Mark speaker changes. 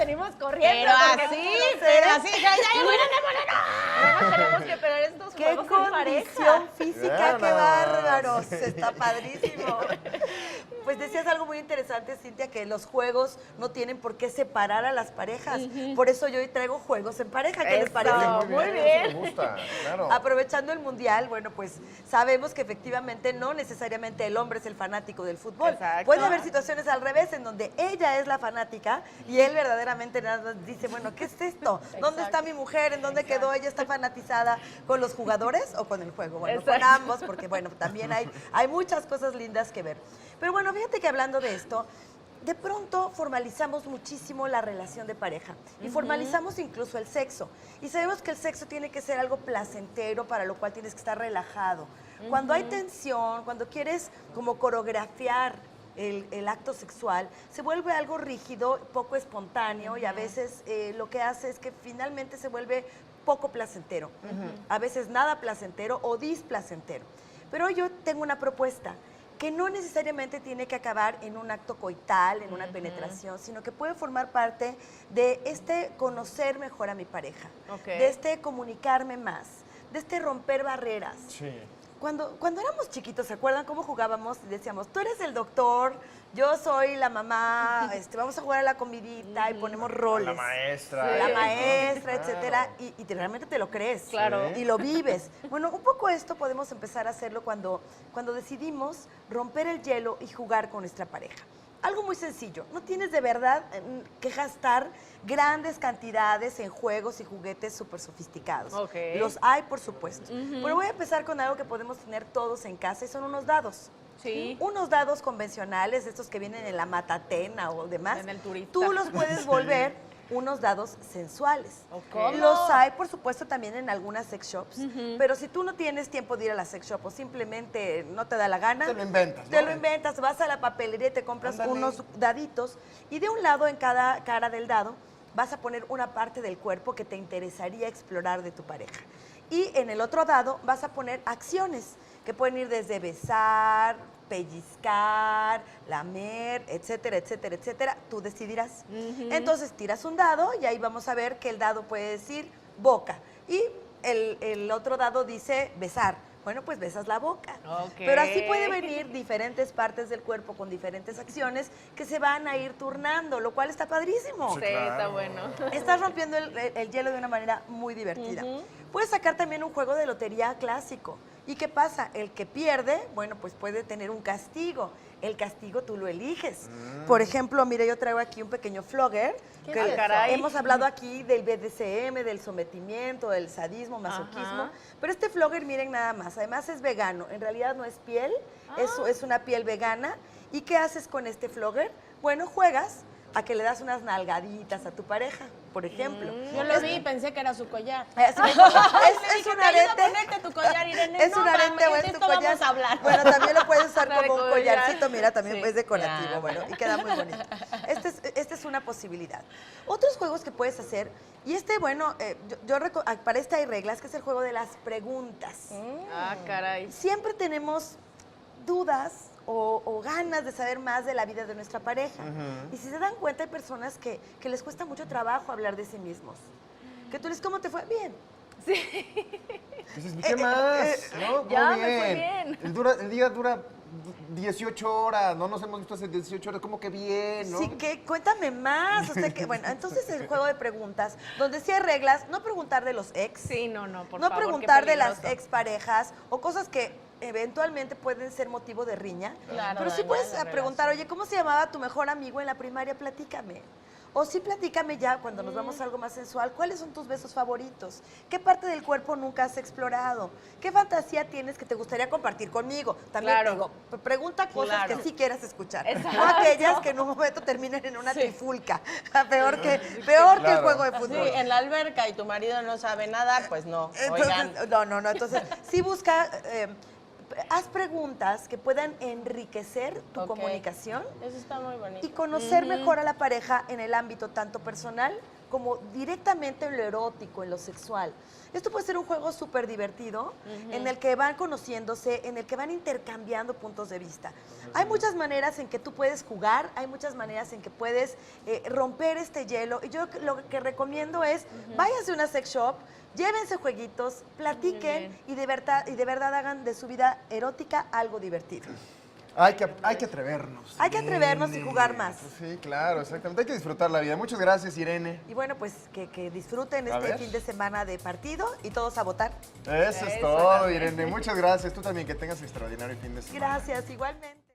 Speaker 1: venimos corriendo.
Speaker 2: Pero así, ya,
Speaker 1: Tenemos que esperar estos
Speaker 3: ¡Qué
Speaker 1: juegos en pareja.
Speaker 3: condición física!
Speaker 4: Vean
Speaker 3: ¡Qué
Speaker 4: nada más.
Speaker 3: bárbaros! Está padrísimo. Pues decías algo muy interesante, Cintia, que los juegos no tienen por qué separar a las parejas. Por eso yo hoy traigo juegos en pareja. ¿Qué les parece?
Speaker 1: Muy bien.
Speaker 4: Eso me gusta, claro.
Speaker 3: Aprovechando el Mundial, bueno, pues sabemos que efectivamente no necesariamente el hombre es el fanático del fútbol.
Speaker 2: Exacto.
Speaker 3: Puede haber situaciones al revés, en donde ella es la fanática y él verdaderamente nada más dice, bueno, ¿qué es esto? ¿Dónde está mi mujer? ¿En dónde quedó? ¿Ella está fanatizada con los jugadores o con el juego? Bueno, con
Speaker 1: Exacto.
Speaker 3: ambos, porque bueno, también hay muchas cosas lindas que ver. Pero bueno, fíjate que hablando de esto, de pronto formalizamos muchísimo la relación de pareja y formalizamos incluso el sexo. Y sabemos que el sexo tiene que ser algo placentero, para lo cual tienes que estar relajado. Cuando hay tensión, cuando quieres como coreografiar el acto sexual, se vuelve algo rígido, poco espontáneo y a veces lo que hace es que finalmente se vuelve poco placentero. A veces nada placentero o displacentero. Pero yo tengo una propuesta que no necesariamente tiene que acabar en un acto coital, en una penetración, sino que puede formar parte de este conocer mejor a mi pareja, de este comunicarme más, de este romper barreras.
Speaker 4: Sí.
Speaker 3: Cuando éramos chiquitos, ¿se acuerdan cómo jugábamos? Y decíamos, tú eres el doctor, yo soy la mamá, vamos a jugar a la comidita y ponemos roles.
Speaker 4: La maestra.
Speaker 3: La maestra,
Speaker 4: Claro.
Speaker 3: etcétera, y realmente te lo crees.
Speaker 1: Claro.
Speaker 3: Y lo vives. Bueno, un poco esto podemos empezar a hacerlo cuando decidimos romper el hielo y jugar con nuestra pareja. Algo muy sencillo, no tienes de verdad que gastar grandes cantidades en juegos y juguetes súper sofisticados.
Speaker 1: Ok.
Speaker 3: Los hay, por supuesto. Pero voy a empezar con algo que podemos tener todos en casa y son unos dados.
Speaker 1: Sí.
Speaker 3: Unos dados convencionales, estos que vienen en la Matatena o demás.
Speaker 1: En el Turista.
Speaker 3: Tú los puedes volver unos dados sensuales.
Speaker 1: ¿Cómo?
Speaker 3: Los hay, por supuesto, también en algunas sex shops. Pero si tú no tienes tiempo de ir a la sex shop o simplemente no te da la gana,
Speaker 4: Te lo inventas,
Speaker 3: Te
Speaker 4: ¿no?
Speaker 3: lo inventas, vas a la papelería y te compras
Speaker 4: Ándale.
Speaker 3: unos daditos. Y de un lado, en cada cara del dado, vas a poner una parte del cuerpo que te interesaría explorar de tu pareja. Y en el otro dado vas a poner acciones que pueden ir desde besar, pellizcar, lamer, etcétera, etcétera, etcétera. Tú decidirás. Entonces tiras un dado y ahí vamos a ver que el dado puede decir boca. Y el otro dado dice besar. Bueno, pues besas la boca.
Speaker 1: Ok.
Speaker 3: Pero así puede venir diferentes partes del cuerpo con diferentes acciones que se van a ir turnando, lo cual está padrísimo.
Speaker 1: Sí,
Speaker 4: claro.
Speaker 1: está bueno.
Speaker 3: Estás rompiendo el hielo de una manera muy divertida. Puedes sacar también un juego de lotería clásico. ¿Y qué pasa? El que pierde, bueno, pues puede tener un castigo. El castigo tú lo eliges. Por ejemplo, mire, yo traigo aquí un pequeño flogger.
Speaker 1: ¿Qué es eso? Caray.
Speaker 3: Hemos hablado aquí del BDSM, del sometimiento, del sadismo, masoquismo.
Speaker 1: Ajá.
Speaker 3: Pero este flogger, miren nada más, además es vegano. En realidad no es piel, es una piel vegana. ¿Y qué haces con este flogger? Bueno, juegas a que le das unas nalgaditas a tu pareja, por ejemplo.
Speaker 2: Yo lo vi y pensé que era su collar.
Speaker 3: Es un arete.
Speaker 2: Ponerte tu collar, Irene.
Speaker 3: Es
Speaker 2: No,
Speaker 3: un arete
Speaker 2: mames,
Speaker 3: o
Speaker 2: de
Speaker 3: es tu
Speaker 2: esto
Speaker 3: collar.
Speaker 2: vamos a hablar.
Speaker 3: Bueno, también lo puedes usar
Speaker 1: Una de
Speaker 3: como un
Speaker 1: collar.
Speaker 3: collarcito, mira, también
Speaker 1: Sí.
Speaker 3: es decorativo,
Speaker 2: Ya.
Speaker 3: bueno, y queda muy bonito. Esta es una posibilidad. Otros juegos que puedes hacer, y bueno, para este hay reglas, que es el juego de las preguntas.
Speaker 1: Ah, caray.
Speaker 3: Siempre tenemos dudas o ganas de saber más de la vida de nuestra pareja. Y si se dan cuenta, hay personas que les cuesta mucho trabajo hablar de sí mismos. Que tú les, ¿cómo te fue? Bien.
Speaker 4: Dices, ¿qué más? ¿No?
Speaker 1: ya
Speaker 4: Muy
Speaker 1: me fue bien.
Speaker 4: El día dura 18 horas, no nos hemos visto hace 18 horas, como que bien, ¿no?
Speaker 3: Sí, que cuéntame más. O sea que, bueno, entonces el juego de preguntas, donde sí hay reglas, no preguntar de los ex,
Speaker 1: Sí, no, por
Speaker 3: no
Speaker 1: favor, qué
Speaker 3: preguntar de las
Speaker 1: peligroso.
Speaker 3: exparejas o cosas que eventualmente pueden ser motivo de riña.
Speaker 2: Claro,
Speaker 3: Pero sí
Speaker 2: dañar
Speaker 3: puedes
Speaker 2: la
Speaker 3: preguntar,
Speaker 2: relación.
Speaker 3: oye, ¿cómo se llamaba tu mejor amigo en la primaria? Platícame. O sí, platícame ya cuando nos vamos a algo más sensual. ¿Cuáles son tus besos favoritos? ¿Qué parte del cuerpo nunca has explorado? ¿Qué fantasía tienes que te gustaría compartir conmigo? También
Speaker 1: Claro.
Speaker 3: te digo, pregunta cosas
Speaker 1: Claro.
Speaker 3: que sí quieras escuchar.
Speaker 1: Exacto.
Speaker 3: No aquellas que en un momento terminen en una trifulca. Peor que el
Speaker 4: Claro.
Speaker 3: juego de
Speaker 2: Sí,
Speaker 3: fútbol.
Speaker 2: en la alberca y tu marido no sabe nadar, pues no. Oigan.
Speaker 3: Entonces, no. Entonces, sí busca, haz preguntas que puedan enriquecer tu
Speaker 2: Ok.
Speaker 3: comunicación
Speaker 2: Eso está muy bonito.
Speaker 3: y conocer mejor a la pareja en el ámbito tanto personal como directamente en lo erótico, en lo sexual. Esto puede ser un juego súper divertido, en el que van conociéndose, en el que van intercambiando puntos de vista. Hay muchas maneras en que tú puedes jugar, hay muchas maneras en que puedes romper este hielo. Y yo lo que recomiendo es, váyanse a una sex shop, llévense jueguitos, platiquen y de verdad hagan de su vida erótica algo divertido.
Speaker 4: Hay que atrevernos.
Speaker 3: Hay que atrevernos y jugar más.
Speaker 4: Sí, claro, exactamente. Hay que disfrutar la vida. Muchas gracias, Irene.
Speaker 3: Y bueno, pues que disfruten
Speaker 4: A
Speaker 3: este
Speaker 4: ver.
Speaker 3: fin de semana de partido y todos a votar.
Speaker 4: Eso es todo, Irene. Muchas gracias. Tú también, que tengas extraordinario fin de semana.
Speaker 3: Gracias, igualmente.